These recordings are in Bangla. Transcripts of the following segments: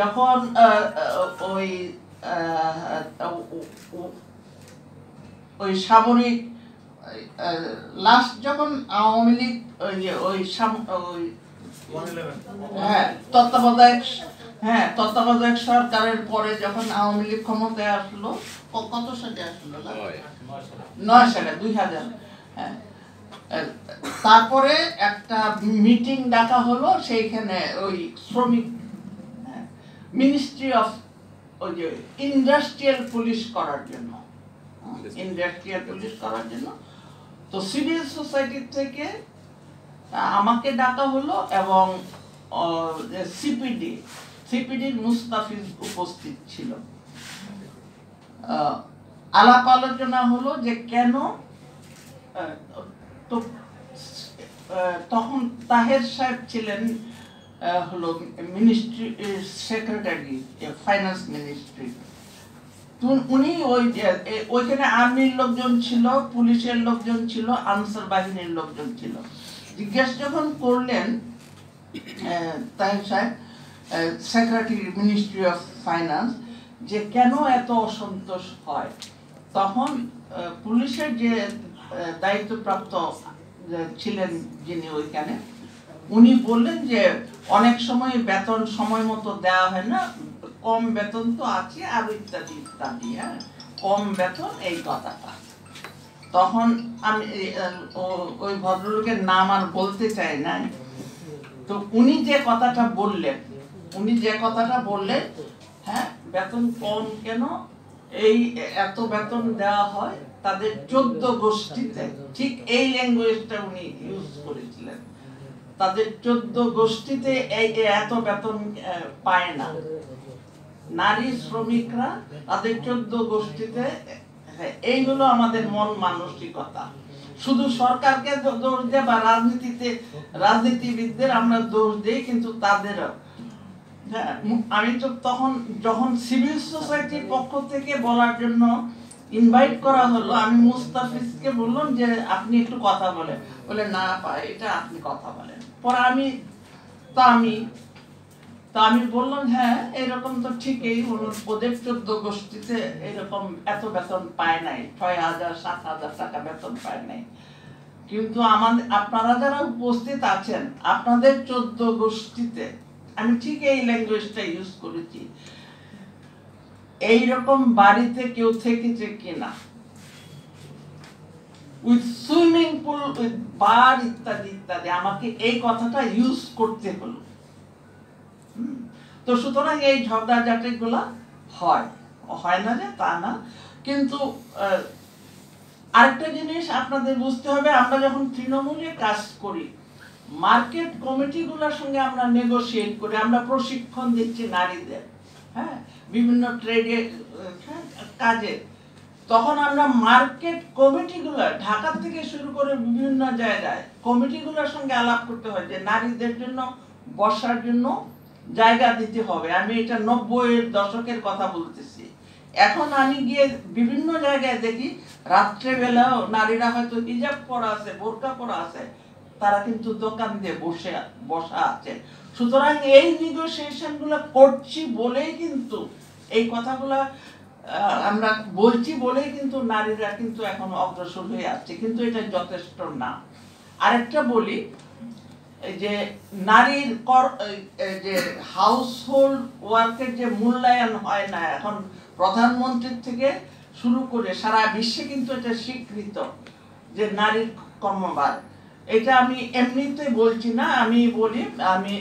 যখন ওই ওই সামরিক লাস্ট যখন আওয়ামী লীগ ওই তত্ত্বাবধায়ক সরকারের পরে যখন আওয়ামী লীগ ক্ষমতায় আসলো, কত সালে আসলো? 9 সালে, 2000। হ্যাঁ, তারপরে একটা মিটিং ডাকা হলো সেইখানে ওই শ্রমিক মিনিস্ট্রি অফ ওই যে ইন্ডাস্ট্রিয়াল পুলিশ করার জন্য, তো সিভিল সোসাইটি থেকে আমাকে ডাকা হলো এবং সিপিডির মুস্তাফিজ উপস্থিত ছিল। আলাপ আলোচনা হলো যে কেন, তো তখন তাহের সাহেব ছিলেন হলো মিনিস্ট্রি সেক্রেটারি, ফাইন্যান্স মিনিস্ট্রি। উনি ওইখানে আর্মির লোকজন ছিল, পুলিশের লোকজন ছিল, আনসার বাহিনীর লোকজন ছিল। জিজ্ঞেস যখন করলেন তাহের সাহেব, সেক্রেটারি মিনিস্ট্রি অফ ফাইন্যান্স, যে কেন এত অসন্তোষ হয়, তখন পুলিশের যে দায়িত্বপ্রাপ্ত ছিলেন যিনি ওইখানে, উনি বললেন যে অনেক সময় বেতন সময় মতো দেওয়া হয় না, কম বেতন তো আছে, আর ইত্যাদি ইত্যাদি, হ্যাঁ, কম বেতন, এই কথাটা। তখন আমি ওই ভদ্রলোকের নাম আর বলতে চাই না, তো উনি যে কথাটা বললেন, হ্যাঁ, বেতন কম কেন, এই এত বেতন দেওয়া হয় তাদের 14 গোষ্ঠীতে, ঠিক এই ল্যাঙ্গুয়েজটা উনি ইউজ করেছিলেন, তাদের 14 গোষ্ঠীতে এই এত বেতন পায় না নারী শ্রমিকরা, তাদের 14 গোষ্ঠীতে। এইগুলো আমাদের মন মানসিকতা। শুধু সরকারকে দোষ দেয় বা রাজনীতিবিদদের আমরা দোষ দিই, কিন্তু তাদেরও। হ্যাঁ, আমি তো তখন যখন সিভিল সোসাইটির পক্ষ থেকে বলার জন্য ইনভাইট করা হলো, আমি মুস্তাফিজকে বললাম যে আপনি একটু কথা বলেন, বলে না এটা আপনি কথা বলেন। পরে আমি বললাম হ্যাঁ, এরকম তো ঠিকই, ওদের 14 গোষ্ঠীতে এরকম এত বেতন পায় নাই, 6,000 7,000 টাকা বেতন পায় নাই, কিন্তু আপনারা যারা উপস্থিত আছেন, আপনাদের 14 গোষ্ঠীতে, আমি ঠিক এই ল্যাঙ্গুয়েজটা ইউজ করেছি, এইরকম বাড়িতে কেউ থেকেছে কিনা, উইথ সুইমিং পুল, উইথ বার, ইত্যাদি ইত্যাদি, আমাকে এই কথাটা ইউজ করতে হলো। তো সুতরাং এই ঝগড়াঝাটি গুলা হয় না যে তা না, কিন্তু আরেকটা জিনিস আপনাদের বুঝতে হবে, আমরা যখন তৃণমূলে কাজ করি, মার্কেট কমিটিগুলোর সঙ্গে আমরা নেগোশিয়েট করি, আমরা প্রশিক্ষণ দিচ্ছি নারীদের, হ্যাঁ, বিভিন্ন ট্রেডে কাজে, তখন আমরা মার্কেট কমিটিগুলো ঢাকা থেকে শুরু করে বিভিন্ন জায়গায় কমিটিগুলোর সঙ্গে আলাপ করতে হয় যে নারীদের জন্য বসার জন্য জায়গা দিতে হবে। আমি এটা 90-এর দশকের কথা বলতেছি। এখন আমি গিয়ে বিভিন্ন জায়গায় দেখি রাত্রেবেলাও নারীরা হয়তো হিজাব পরা আছে, বোরকা পরা আছে, তারা কিন্তু দোকান দিয়ে বসা আছে। সুতরাং এই নেগোসিয়েশন গুলো করছি বলেই কিন্তু, এই কথাগুলো আমরা বলছি বলেই কিন্তু নারীরা কিন্তু এখন অগ্রসর হয়ে আসছে, কিন্তু এটা যথেষ্ট না। আরেকটা বলি, যে নারীর যে হাউসহোল্ড ওয়ার্কের যে মূল্যায়ন হয় না, এখন প্রধানমন্ত্রীর থেকে শুরু করে সারা বিশ্বে কিন্তু এটা স্বীকৃত যে নারীর কর্মভার। এটা আমি এমনিতে বলছি না, আমি বলি, আমি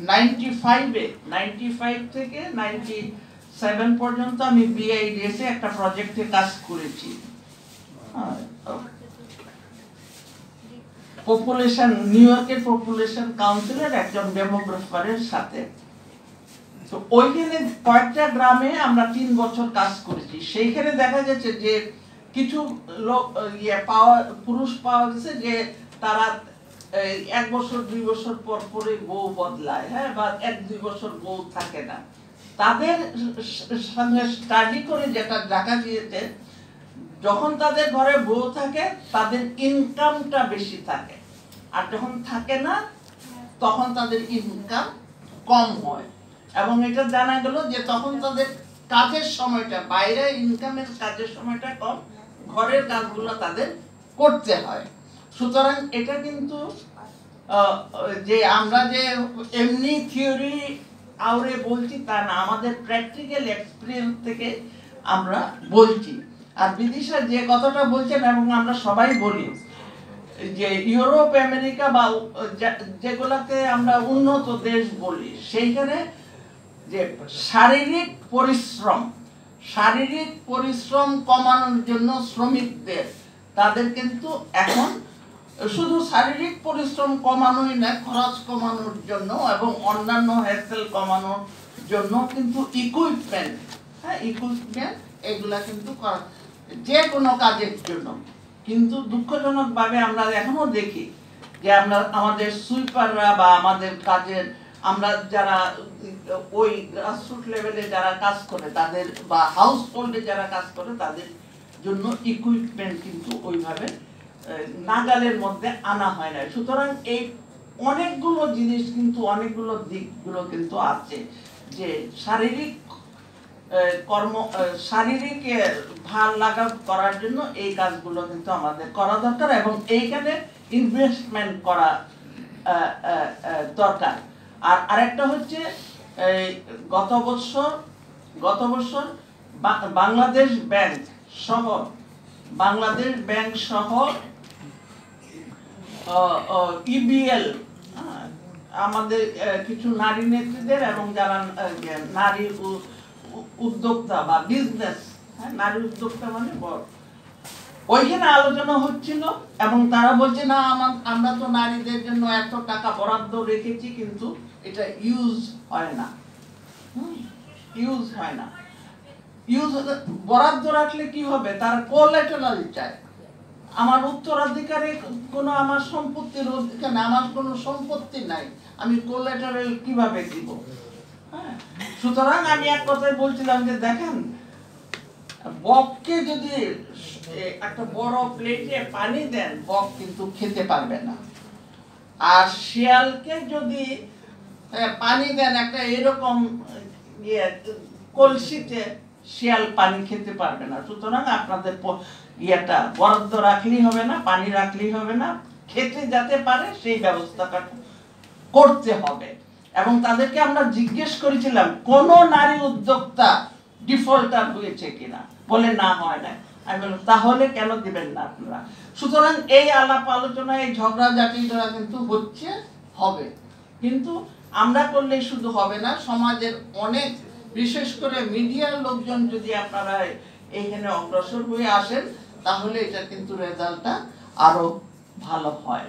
95 থেকে 97 পর্যন্ত আমি বিআইডিএস এ একটা প্রজেক্টে কাজ করেছি, পপুলেশন, নিউ ইয়র্কের পপুলেশন কাউন্সিলের একজন ডেমোগ্রাফারের সাথে। তো ওইখানে কয়েকটা গ্রামে আমরা 3 বছর কাজ করেছি। সেইখানে দেখা গেছে যে কিছু লোক পুরুষ পাওয়া গেছে যে তারা 1 বছর 2 বছর পর পরে বউ বদলায়, হ্যাঁ, বা 1-2 বছর বউ থাকে না। তাদের সঙ্গে স্টাডি করে যেটা দেখা গিয়েছে, যখন তাদের ঘরে বউ থাকে তাদের ইনকামটা বেশি থাকে, আর যখন থাকে না তখন তাদের ইনকাম কম হয়, এবং এটা জানা গেল যে তখন তাদের কাজের সময়টা, বাইরে ইনকামের কাজের সময়টা কম, ঘরের কাজগুলো তাদের করতে হয়। সুতরাং এটা কিন্তু যে আমরা যে এমনি থিওরি আউরে বলছি তা না, আমাদের প্র্যাকটিক্যাল এক্সপিরিয়েন্স থেকে আমরা বলছি। আর বিদিশা যে কথাটা বলছেন, এবং আমরা সবাই বলি যে ইউরোপ, আমেরিকা বা যেগুলাকে আমরা উন্নত দেশ বলি, সেইখানে যে শারীরিক পরিশ্রম কমানোর জন্য শ্রমিকদের, তাদের কিন্তু এখন শুধু শারীরিক পরিশ্রম কমানোই না, খরচ কমানোর জন্য এবং অন্যান্য হ্যাসেল কমানোর জন্য কিন্তু ইকুইপমেন্ট এগুলা কিন্তু যে কোনো কাজের জন্য। কিন্তু দুঃখজনকভাবে আমরা এখনো দেখি যে আমরা আমাদের সুইপাররা বা আমাদের কাজের, আমরা যারা ওই গ্রাসরুট লেভেলে যারা কাজ করে তাদের, বা হাউস হোল্ডে যারা কাজ করে তাদের জন্য ইকুইপমেন্ট কিন্তু ওইভাবে নাগালের মধ্যে আনা হয় না। সুতরাং এই অনেকগুলো জিনিস কিন্তু, অনেকগুলো দিকগুলো কিন্তু আছে যে শারীরিক ভাল লাগা করার জন্য এই কাজগুলো কিন্তু আমাদের করা দরকার, এবং এইখানে ইনভেস্টমেন্ট করা দরকার। আর আরেকটা হচ্ছে গত বছর বাংলাদেশ ব্যাংক সহ ইবিএল আমাদের কিছু নারী নেত্রীদের এবং যারা নারী উদ্যোক্তা বা বিজনেস, নারী উদ্যোক্তা মানে বড়, ওইখানে আলোচনা হচ্ছিল, এবং তারা বলছে না আমরা তো নারীদের জন্য এত টাকা বরাদ্দ রেখেছি, কিন্তু এটা ইউজ হয় না। বরাদ্দ রাখলে কি হবে, তারা কোল্যাটারাল চায়। আমার উত্তরাধিকারে কোনো, আমার সম্পত্তির অধিকার, আমার কোনো সম্পত্তি নাই, আমি কোল্যাটারাল কিভাবে দিব? হ্যাঁ, সুতরাং আমি এক কথায় বলছিলাম যে দেখেন, বককে যদি একটা বড় প্লেটে পানি দেন, বক কিন্তু খেতে পারবে না। আর শিয়ালকে যদি পানি দেন একটা এরকম কলসিতে, শিয়াল পানি খেতে পারবে না। সুতরাং আপনাদের বরাদ্দ রাখলেই হবে না, পানি রাখলেই হবে না, খেতে যাতে পারে সেই ব্যবস্থাটা করতে হবে। এবং তাদেরকে আমরা জিজ্ঞেস করেছিলাম কোন নারী উদ্যোক্তা ডিফল্টার হয়েছে কিনা, বলে না হয় না। আমি বললাম তাহলে কেন দিবেন না আপনারা? সুতরাং এই আলাপ আলোচনা, এই ঝগড়াঝাটিটা কিন্তু হবে, কিন্তু আমরা করলেই শুধু হবে না, সমাজের অনেক, বিশেষ করে মিডিয়ার লোকজন যদি আপনারা এইখানে অগ্রসর হয়ে আসেন, তাহলে এটা কিন্তু রেজাল্টটা আরো ভালো হয়।